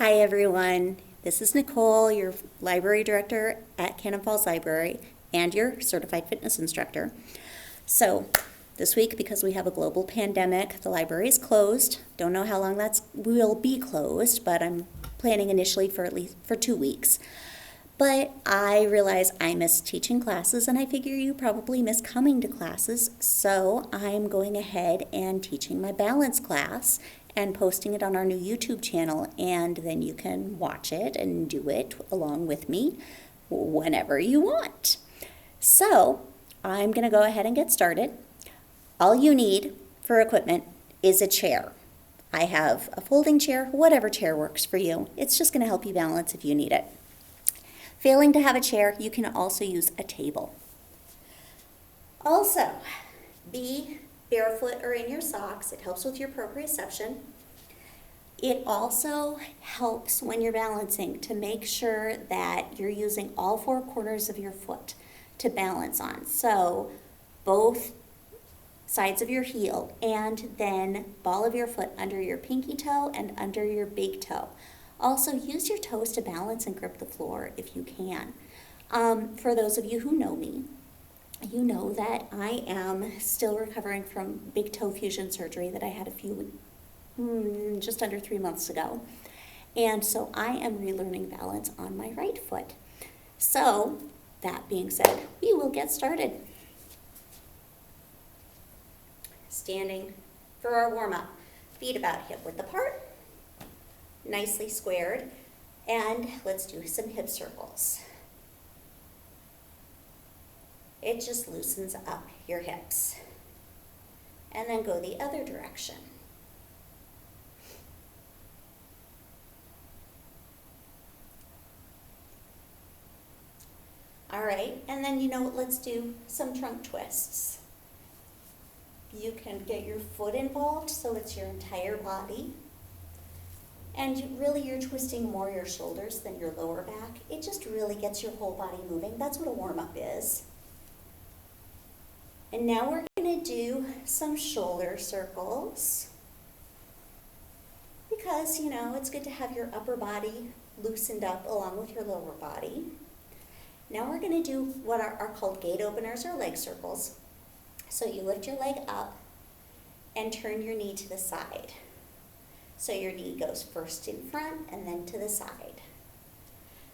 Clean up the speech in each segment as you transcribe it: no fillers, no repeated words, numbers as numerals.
Hi everyone, this is Nicole, your library director at Cannon Falls Library and your certified fitness instructor. So this week, because we have a global pandemic, the library is closed. Don't know how long will be closed, but I'm planning initially for at least 2 weeks. But I realize I miss teaching classes, and I figure you probably miss coming to classes, so I'm going ahead and teaching my balance class and posting it on our new YouTube channel, and then you can watch it and do it along with me whenever you want. So I'm going to go ahead and get started. All you need for equipment is a chair. I have a folding chair, whatever chair works for you. It's just going to help you balance if you need it. Failing to have a chair, you can also use a table. Also, be barefoot or in your socks. It helps with your proprioception. It also helps when you're balancing to make sure that you're using all 4 corners of your foot to balance on. So both sides of your heel and then ball of your foot under your pinky toe and under your big toe. Also, use your toes to balance and grip the floor if you can. For those of you who know me, you know that I am still recovering from big toe fusion surgery that I had just under 3 months ago. And so I am relearning balance on my right foot. So, that being said, we will get started. Standing for our warm-up. Feet about hip-width apart. Nicely squared, and let's do some hip circles. It just loosens up your hips. And then go the other direction. All right, and then let's do some trunk twists. You can get your foot involved so it's your entire body. And you're twisting more your shoulders than your lower back. It just really gets your whole body moving. That's what a warm-up is. And now we're going to do some shoulder circles. Because, it's good to have your upper body loosened up along with your lower body. Now we're going to do what are called gate openers or leg circles. So you lift your leg up and turn your knee to the side. So your knee goes first in front and then to the side.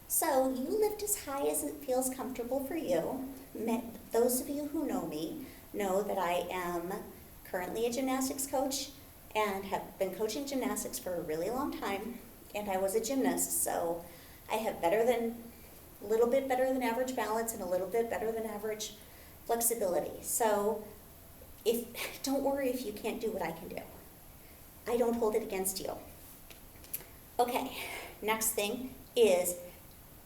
So you lift as high as it feels comfortable for you. Those of you who know me know that I am currently a gymnastics coach and have been coaching gymnastics for a really long time. And I was a gymnast, so I have a little bit better than average balance and a little bit better than average flexibility. So don't worry if you can't do what I can do. I don't hold it against you. Okay, next thing is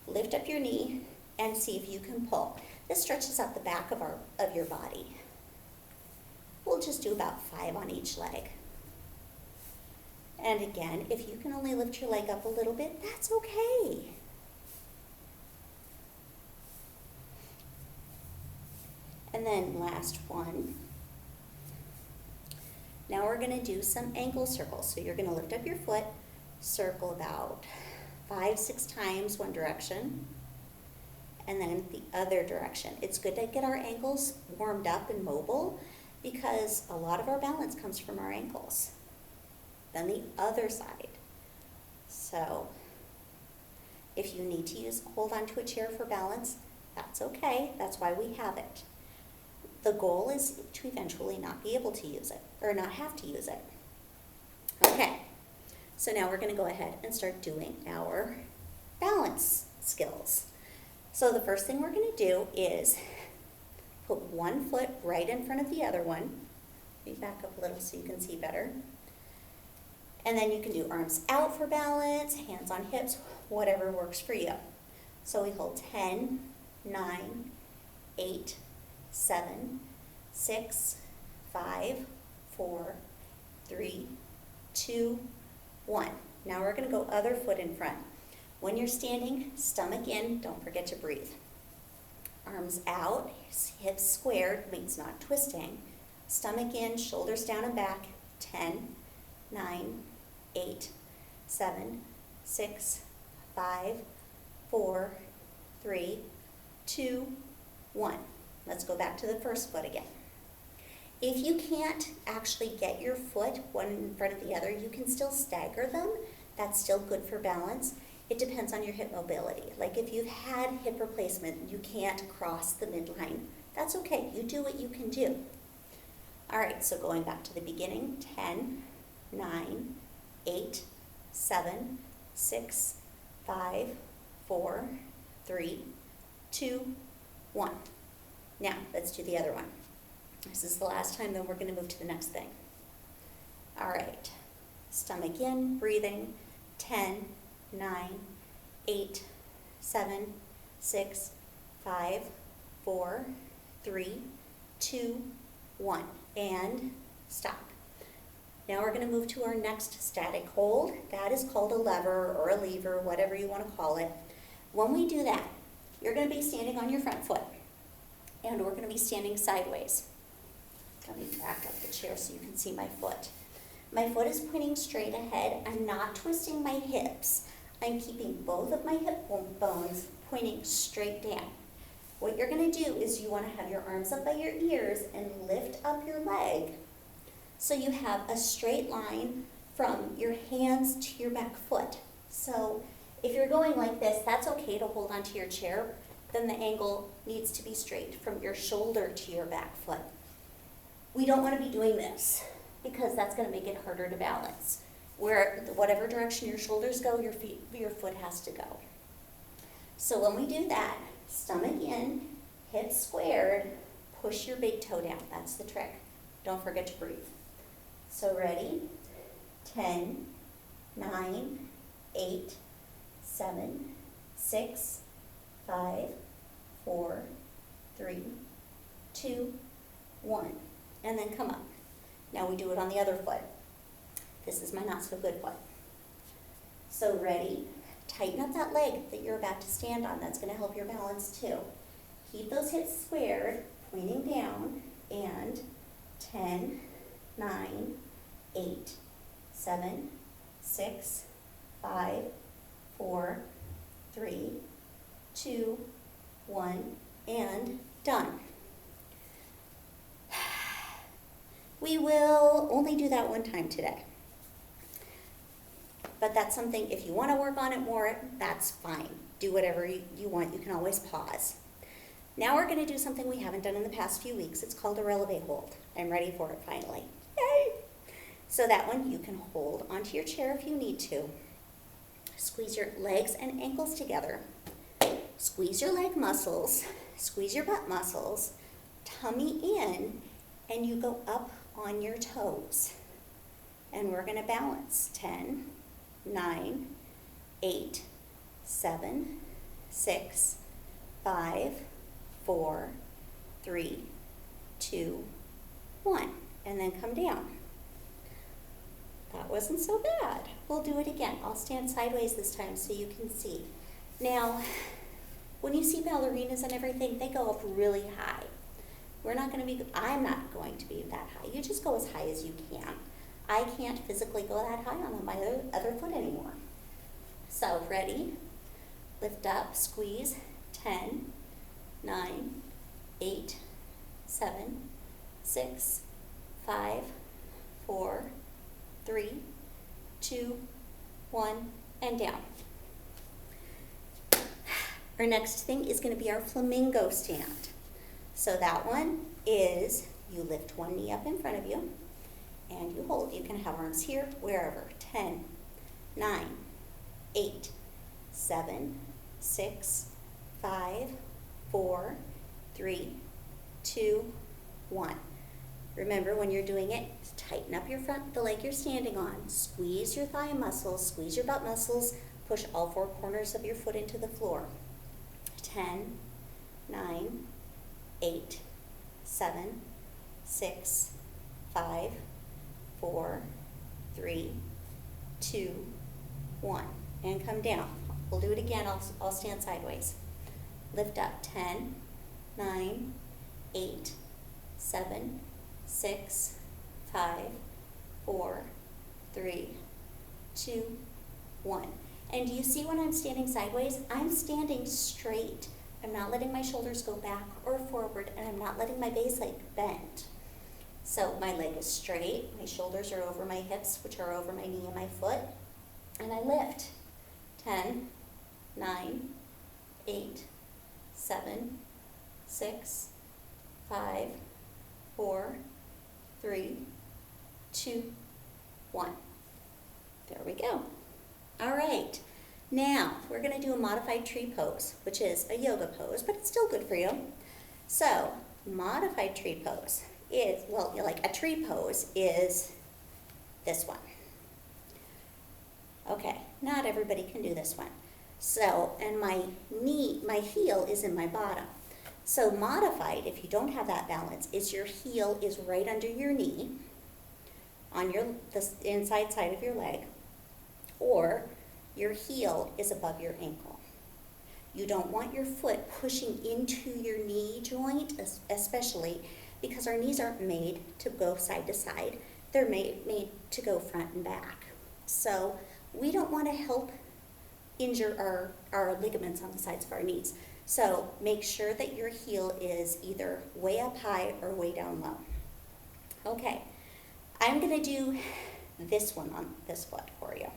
lift up your knee and see if you can pull. This stretches out the back of your body. We'll just do about 5 on each leg. And again, if you can only lift your leg up a little bit, that's okay. And then last one. Now we're going to do some ankle circles. So you're going to lift up your foot, circle about 5-6 times one direction, and then the other direction. It's good to get our ankles warmed up and mobile because a lot of our balance comes from our ankles. Then the other side. So if you need to hold onto a chair for balance, that's okay. That's why we have it. The goal is to eventually not be able to use it, or not have to use it. Okay, so now we're going to go ahead and start doing our balance skills. So the first thing we're going to do is put one foot right in front of the other one. Let me back up a little so you can see better. And then you can do arms out for balance, hands on hips, whatever works for you. So we hold 10, 9, 8, 7, 6, 5, 4, 3, 2, 1. Now we're going to go other foot in front. When you're standing, stomach in, don't forget to breathe. Arms out, hips squared, means not twisting. Stomach in, shoulders down and back. 10, 9, 8, 7, 6, 5, 4, 3, 2, 1. Let's go back to the first foot again. If you can't actually get your foot one in front of the other, you can still stagger them. That's still good for balance. It depends on your hip mobility. Like if you've had hip replacement, you can't cross the midline. That's okay. You do what you can do. All right, so going back to the beginning, 10, 9, 8, 7, 6, 5, 4, 3, 2, 1. Now, let's do the other one. This is the last time, then we're going to move to the next thing. All right, stomach in, breathing, 10, 9, 8, 7, 6, 5, 4, 3, 2, 1, and stop. Now we're going to move to our next static hold. That is called a lever or a lever, whatever you want to call it. When we do that, you're going to be standing on your front foot, and we're going to be standing sideways. Let me back up the chair so you can see my foot. My foot is pointing straight ahead. I'm not twisting my hips. I'm keeping both of my hip bones pointing straight down. What you're going to do is you want to have your arms up by your ears and lift up your leg so you have a straight line from your hands to your back foot. So if you're going like this, that's okay to hold onto your chair. Then the angle needs to be straight from your shoulder to your back foot. We don't want to be doing this because that's going to make it harder to balance. Whatever direction your shoulders go, your foot has to go. So when we do that, stomach in, hips squared, push your big toe down. That's the trick. Don't forget to breathe. So ready? 10, 9, 8, 7, 6, 5, 4, 3, 2, 1. And then come up. Now we do it on the other foot. This is my not so good foot. So ready? Tighten up that leg that you're about to stand on. That's going to help your balance too. Keep those hips squared, pointing down, and 10, 9, 8, 7, 6, 5, 4, 3, 2, 1, and done. We will only do that one time today. But that's something, if you want to work on it more, that's fine. Do whatever you want. You can always pause. Now we're going to do something we haven't done in the past few weeks. It's called a Relev Hold. I'm ready for it finally. Yay! So that one you can hold onto your chair if you need to. Squeeze your legs and ankles together. Squeeze your leg muscles. Squeeze your butt muscles. Tummy in, and you go up on your toes. And we're going to balance. 10, 9, 8, 7, 6, 5, 4, 3, 2, 1. And then come down. That wasn't so bad. We'll do it again. I'll stand sideways this time so you can see. Now, when you see ballerinas and everything, they go up really high. I'm not going to be that high. You just go as high as you can. I can't physically go that high on my other foot anymore. So, ready? Lift up, squeeze. 10, 9, 8, 7, 6, 5, 4, 3, 2, 1, and down. Our next thing is going to be our Flamingo Stand. So that one is you lift one knee up in front of you and you hold. You can have arms here, wherever. 10, 9, 8, 7, 6, 5, 4, 3, 2, 1. Remember, when you're doing it, tighten up the leg you're standing on. Squeeze your thigh muscles, squeeze your butt muscles, push all four corners of your foot into the floor. 10, 9, 8, 7, 6, 5, 4, 3, 2, 1. And come down. We'll do it again. I'll stand sideways. Lift up. 10, 9, 8, 7, 6, 5, 4, 3, 2, 1. And do you see when I'm standing sideways? I'm standing straight. I'm not letting my shoulders go back or forward, and I'm not letting my base leg bend. So my leg is straight, my shoulders are over my hips, which are over my knee and my foot, and I lift. 10, 9, 8, 7, 6, 5, 4, 3, 2, 1. There we go. All right. Now, we're going to do a modified tree pose, which is a yoga pose, but it's still good for you. So, modified tree pose is, well, like a tree pose is this one. Okay, not everybody can do this one. So, and my heel is in my bottom. So modified, if you don't have that balance, is your heel is right under your knee, on the inside side of your leg, or your heel is above your ankle. You don't want your foot pushing into your knee joint, especially because our knees aren't made to go side to side. They're made to go front and back. So we don't want to help injure our ligaments on the sides of our knees. So make sure that your heel is either way up high or way down low. Okay, I'm going to do this one on this foot for you.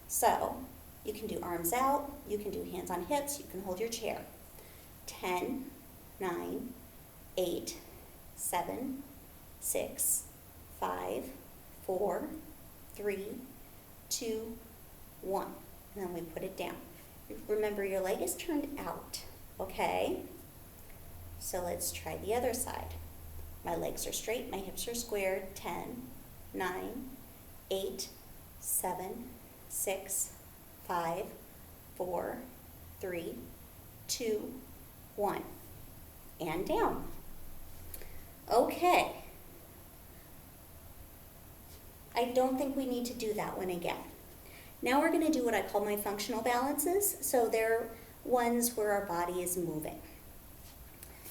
So you can do arms out, you can do hands on hips, you can hold your chair. 10, 9, 8, 7, 6, 5, 4, 3, 2, 1. And then we put it down. Remember, your leg is turned out, okay? So let's try the other side. My legs are straight, my hips are squared. 10, 9, 8, 7, 6, 5, 4, 3, 2, 1. And down. Okay. I don't think we need to do that one again. Now we're going to do what I call my functional balances. So they're ones where our body is moving.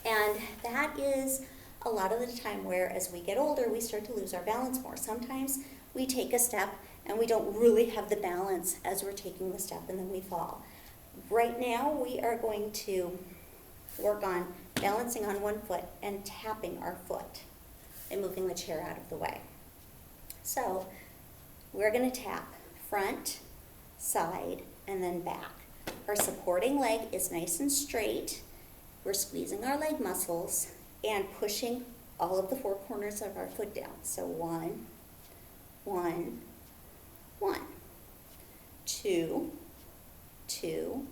And that is a lot of the time where as we get older, we start to lose our balance more. Sometimes we take a step and we don't really have the balance as we're taking the step and then we fall. Right now we are going to work on balancing on one foot and tapping our foot and moving the chair out of the way. So we're going to tap front, side, and then back. Our supporting leg is nice and straight. We're squeezing our leg muscles and pushing all of the four corners of our foot down. So 1, 1, 1, 2, 2,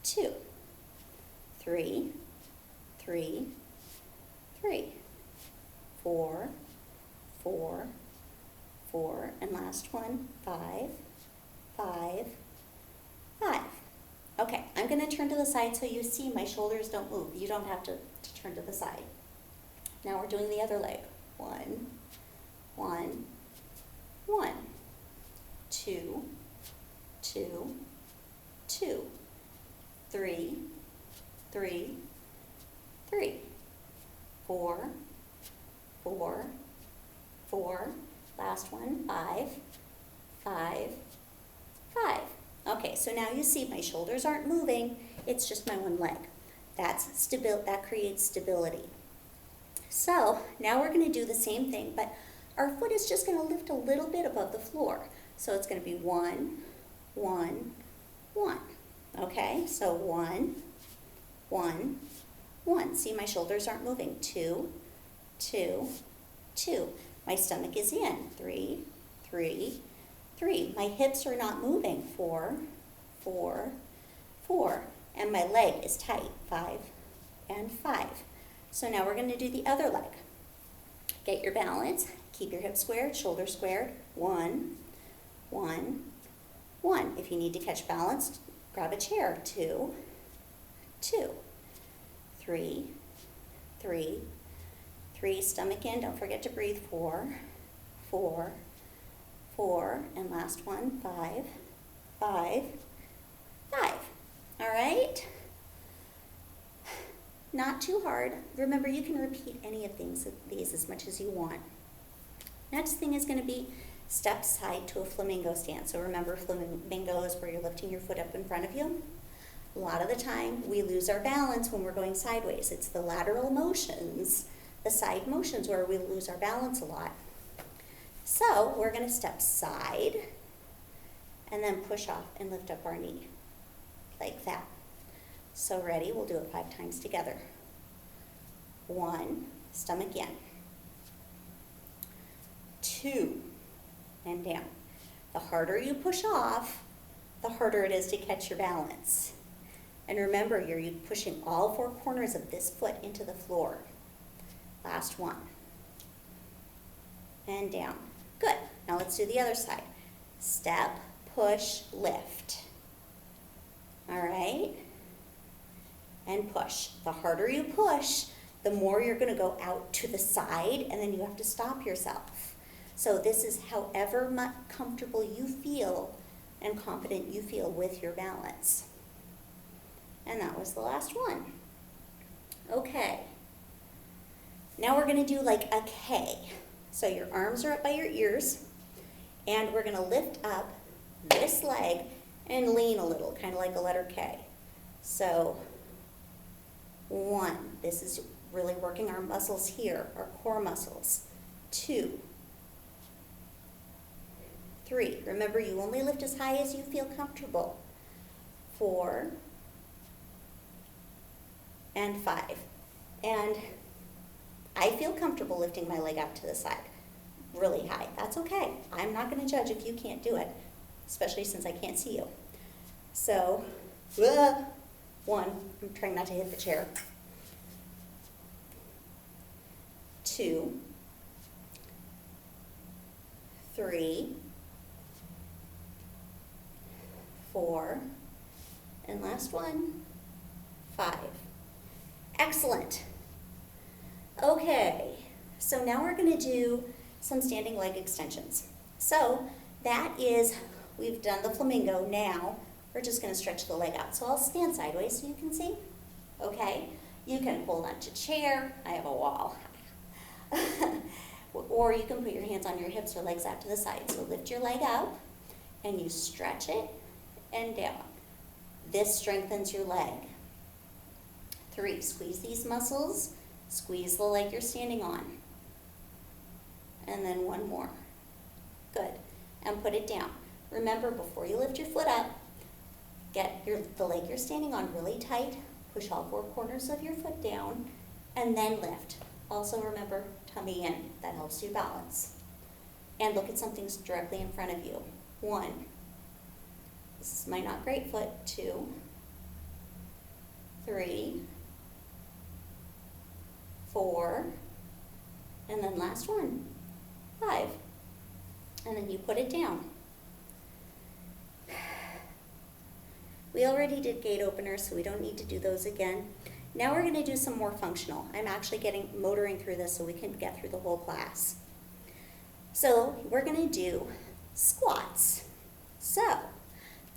2, 3, 3, 3, 4, 4, 4, and last one, 5, 5, 5. Okay, I'm going to turn to the side so you see my shoulders don't move. You don't have to turn to the side. Now we're doing the other leg. 1, 1, 1, 2, 2, 2, 3, 3, 3, 4, 4, 4, last one, 5, 5, 5. Okay, so now you see my shoulders aren't moving, it's just my one leg. That creates stability. So now we're going to do the same thing, but our foot is just going to lift a little bit above the floor. So it's going to be 1, 1, 1. Okay, so 1, 1, 1. See, my shoulders aren't moving. 2, 2, 2. My stomach is in. 3, 3, 3. My hips are not moving. 4, 4, 4. And my leg is tight. 5 and 5. So now we're going to do the other leg. Get your balance. Keep your hips squared, shoulders squared. 1, 1, 1. If you need to catch balance, grab a chair. 2, 2, 3, 3, 3. Stomach in. Don't forget to breathe. 4, 4, 4. And last one. 5, 5, 5. All right? Not too hard. Remember, you can repeat any of these as much as you want. Next thing is going to be step side to a flamingo stand. So remember, flamingo is where you're lifting your foot up in front of you. A lot of the time, we lose our balance when we're going sideways. It's the lateral motions, the side motions, where we lose our balance a lot. So we're going to step side and then push off and lift up our knee like that. So ready? We'll do it 5 times together. 1, stomach in. 2, and down. The harder you push off, the harder it is to catch your balance. And remember, you're pushing all 4 corners of this foot into the floor. Last one. And down. Good. Now let's do the other side. Step, push, lift. All right? And push. The harder you push, the more you're going to go out to the side, and then you have to stop yourself. So this is however much comfortable you feel and confident you feel with your balance. And that was the last one. Okay. Now we're going to do like a K. So your arms are up by your ears, and we're going to lift up this leg and lean a little, kind of like a letter K. So 1, this is really working our muscles here, our core muscles. 2, 3, remember you only lift as high as you feel comfortable. 4, and 5. And I feel comfortable lifting my leg out to the side really high. That's okay. I'm not going to judge if you can't do it, especially since I can't see you. So, 1, I'm trying not to hit the chair. 2, 3, 4, and last one, 5. Excellent. Okay, so now we're going to do some standing leg extensions. So that is, we've done the flamingo. Now we're just going to stretch the leg out. So I'll stand sideways so you can see. Okay, you can hold onto a chair. I have a wall. Or you can put your hands on your hips or legs out to the side. So lift your leg up and you stretch it and down. This strengthens your leg. 3, squeeze these muscles. Squeeze the leg you're standing on. And then 1 more. Good. And put it down. Remember, before you lift your foot up, get the leg you're standing on really tight. Push all 4 corners of your foot down. And then lift. Also remember, tummy in. That helps you balance. And look at something directly in front of you. 1. This is my not great foot. 2. 3. 4, and then last one, 5, and then you put it down. We already did gate openers, so we don't need to do those again. Now we're going to do some more functional. I'm actually motoring through this so we can get through the whole class. So we're going to do squats. So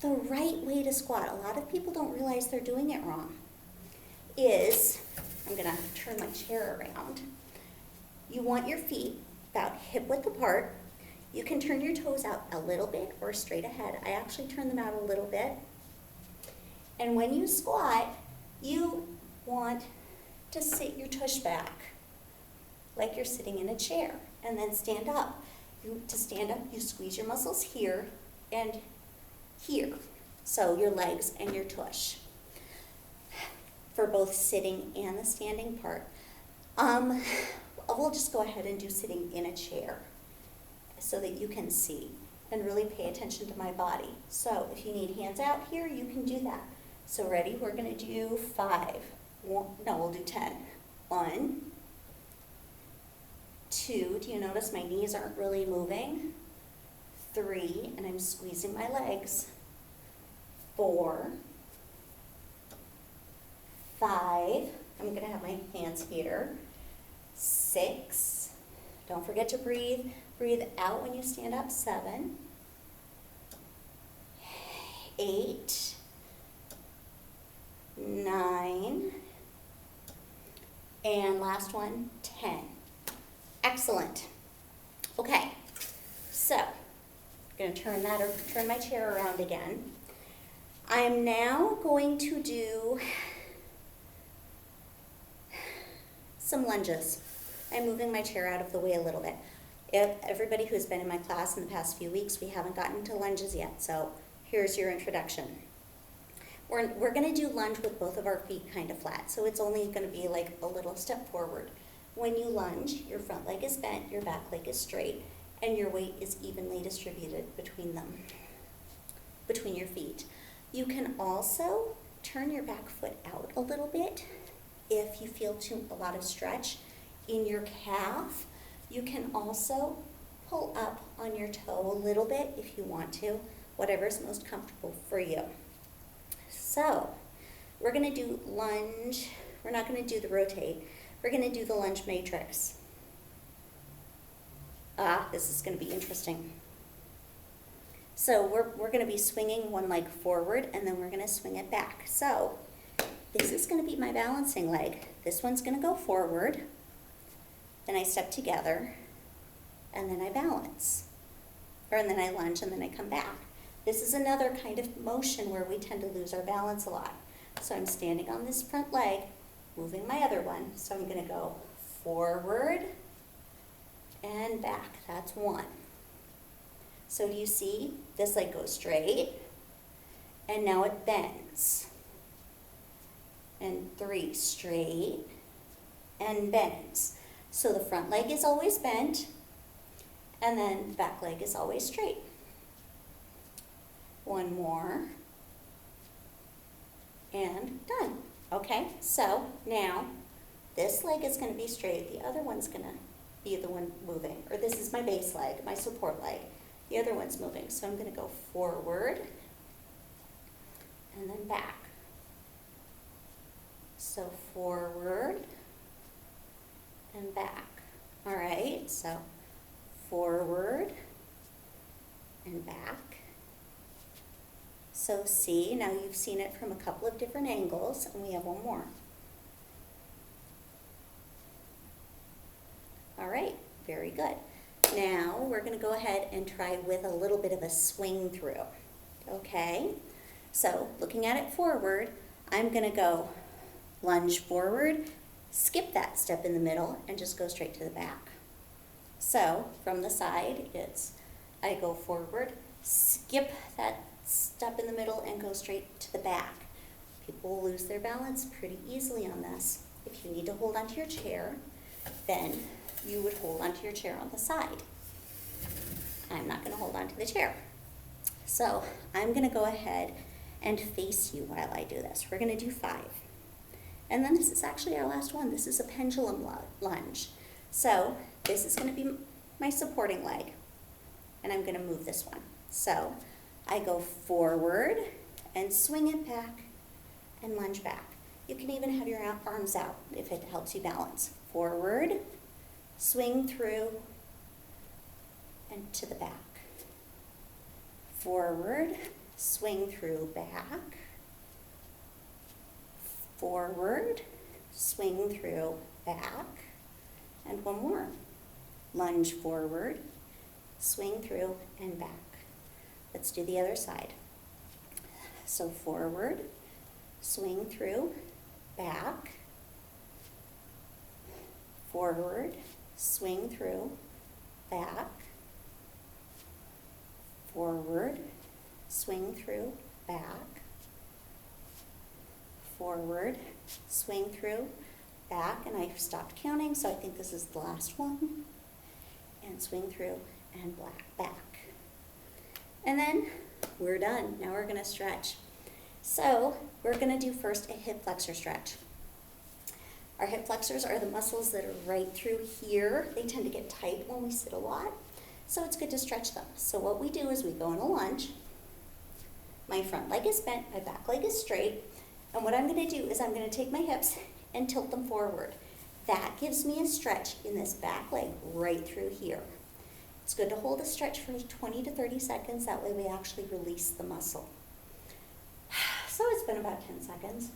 the right way to squat, a lot of people don't realize they're doing it wrong, is, I'm going to turn my chair around. You want your feet about hip width apart. You can turn your toes out a little bit or straight ahead. I actually turn them out a little bit. And when you squat, you want to sit your tush back like you're sitting in a chair, and then stand up. To stand up, you squeeze your muscles here and here. So your legs and your tush, for both sitting and the standing part. We'll just go ahead and do sitting in a chair so that you can see and really pay attention to my body. So if you need hands out here, you can do that. So ready? We're going to do 5. We'll do 10. 1, 2. Do you notice my knees aren't really moving? 3, and I'm squeezing my legs. 4, 5, I'm going to have my hands here. 6, don't forget to breathe. Breathe out when you stand up. 7, 8, 9, and last one, 10. Excellent. Okay, so going to turn my chair around again. I am now going to do some lunges. I'm moving my chair out of the way a little bit. If everybody who's been in my class in the past few weeks, we haven't gotten to lunges yet, so here's your introduction. We're going to do lunge with both of our feet kind of flat, so it's only going to be like a little step forward. When you lunge, your front leg is bent, your back leg is straight, and your weight is evenly distributed between them, between your feet. You can also turn your back foot out a little bit if you feel a lot of stretch in your calf. You can also pull up on your toe a little bit if you want to, whatever's most comfortable for you. So, we're going to do lunge. We're not going to do the rotate. We're going to do the lunge matrix. This is going to be interesting. So we're going to be swinging one leg forward, and then we're going to swing it back. So this is going to be my balancing leg. This one's going to go forward, then I step together, and then I balance. And then I lunge, and then I come back. This is another kind of motion where we tend to lose our balance a lot. So I'm standing on this front leg, moving my other one. So I'm going to go forward and back. That's one. So do you see? This leg goes straight, and now it bends. And 3, straight, and bends. So the front leg is always bent, and then the back leg is always straight. One more, and done. Okay, so now this leg is going to be straight, the other one's going to be the one moving, or this is my base leg, my support leg. The other one's moving, so I'm going to go forward and then back. So forward and back. All right, so forward and back. So see, now you've seen it from a couple of different angles, and we have one more. All right, very good. Now we're going to go ahead and try with a little bit of a swing through. Okay, so looking at it forward, I'm going to go lunge forward, skip that step in the middle, and just go straight to the back. So from the side, I go forward, skip that step in the middle, and go straight to the back. People will lose their balance pretty easily on this. If you need to hold onto your chair, then you would hold onto your chair on the side. I'm not going to hold onto the chair. So I'm going to go ahead and face you while I do this. We're going to do 5. And then this is actually our last one. This is a pendulum lunge. So this is going to be my supporting leg. And I'm going to move this one. So I go forward and swing it back and lunge back. You can even have your arms out if it helps you balance. Forward, swing through, and to the back. Forward, swing through, back. Forward, swing through, back. And one more. Lunge forward, swing through, and back. Let's do the other side. So forward, swing through, back. Forward, swing through, back. Forward, swing through, back. Forward, swing through, back, and I've stopped counting, so I think this is the last one. And swing through and back. And then we're done. Now we're going to stretch. So we're going to do first a hip flexor stretch. Our hip flexors are the muscles that are right through here. They tend to get tight when we sit a lot, so it's good to stretch them. So what we do is we go in a lunge. My front leg is bent, my back leg is straight, and what I'm going to do is I'm going to take my hips and tilt them forward. That gives me a stretch in this back leg right through here. It's good to hold a stretch for 20 to 30 seconds. That way we actually release the muscle. So it's been about 10 seconds.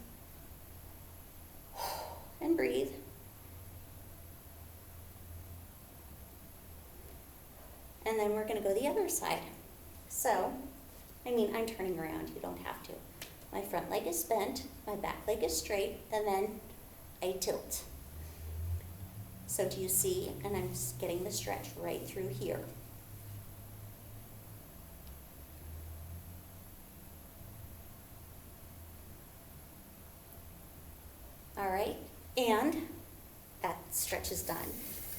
And breathe. And then we're going to go the other side. So, I'm turning around, you don't have to. My front leg is bent, my back leg is straight, and then I tilt. So do you see? And I'm just getting the stretch right through here. All right, and that stretch is done.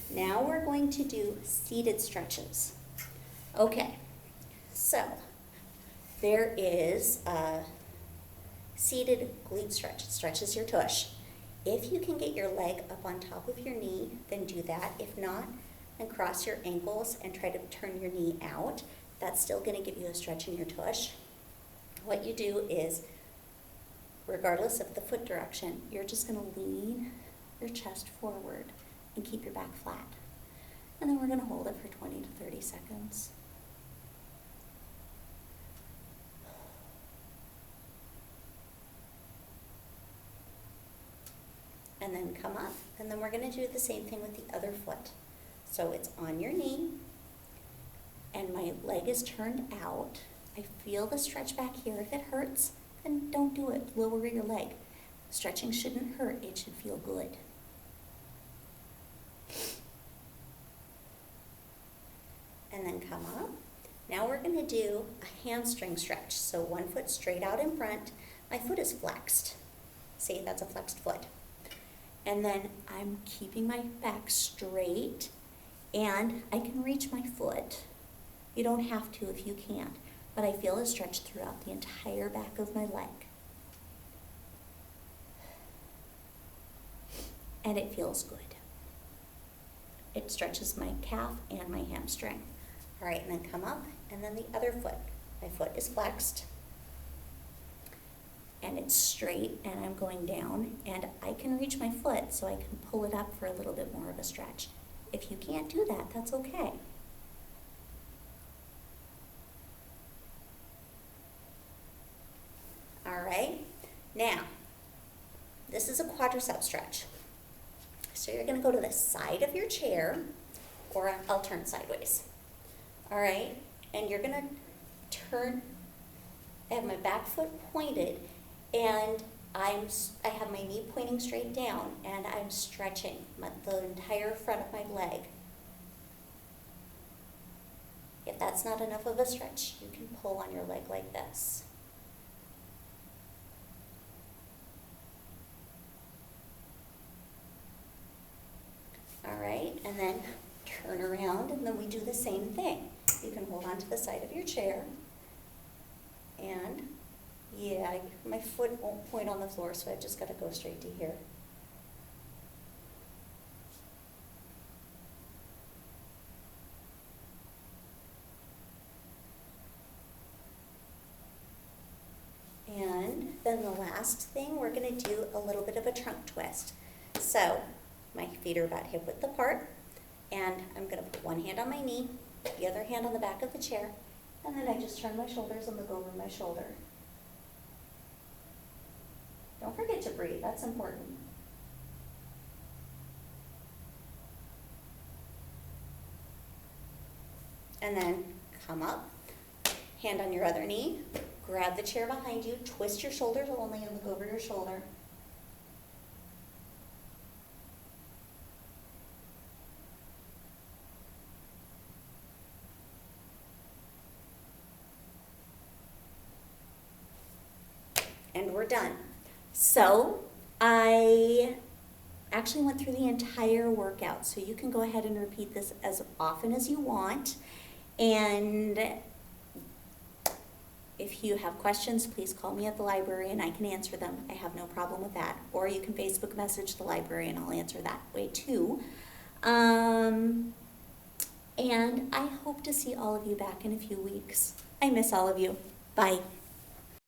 Now we're going to do seated stretches. Okay, so there is a seated glute stretch. It stretches your tush. If you can get your leg up on top of your knee, then do that. If not, then cross your ankles and try to turn your knee out. That's still going to give you a stretch in your tush. What you do is, regardless of the foot direction, you're just going to lean your chest forward and keep your back flat. And then we're going to hold it for 20 to 30 seconds. And then come up, and then we're going to do the same thing with the other foot. So it's on your knee, and my leg is turned out. I feel the stretch back here. If it hurts, then don't do it. Lower your leg. Stretching shouldn't hurt. It should feel good. And then come up. Now we're going to do a hamstring stretch. So one foot straight out in front. My foot is flexed. See, that's a flexed foot. And then I'm keeping my back straight, and I can reach my foot. You don't have to if you can't, but I feel a stretch throughout the entire back of my leg. And it feels good. It stretches my calf and my hamstring. All right, and then come up, and then the other foot. My foot is flexed, and it's straight, and I'm going down, and I can reach my foot, so I can pull it up for a little bit more of a stretch. If you can't do that, that's okay. All right, now, this is a quadricep stretch. So you're gonna go to the side of your chair, or I'll turn sideways. All right, and you're gonna turn, I have my back foot pointed, and I have my knee pointing straight down, and I'm stretching the entire front of my leg. If that's not enough of a stretch, you can pull on your leg like this. All right, and then turn around, and then we do the same thing. You can hold on to the side of your chair, and yeah, my foot won't point on the floor, so I've just got to go straight to here. And then the last thing, we're going to do a little bit of a trunk twist. So my feet are about hip width apart, and I'm going to put one hand on my knee, the other hand on the back of the chair, and then I just turn my shoulders and look over my shoulder. Don't forget to breathe, that's important. And then come up, hand on your other knee, grab the chair behind you, twist your shoulders only and look over your shoulder. And we're done. So I actually went through the entire workout, so you can go ahead and repeat this as often as you want. And if you have questions, please call me at the library and I can answer them. I have no problem with that. Or you can Facebook message the library and I'll answer that way too. And I hope to see all of you back in a few weeks. I miss all of you. Bye.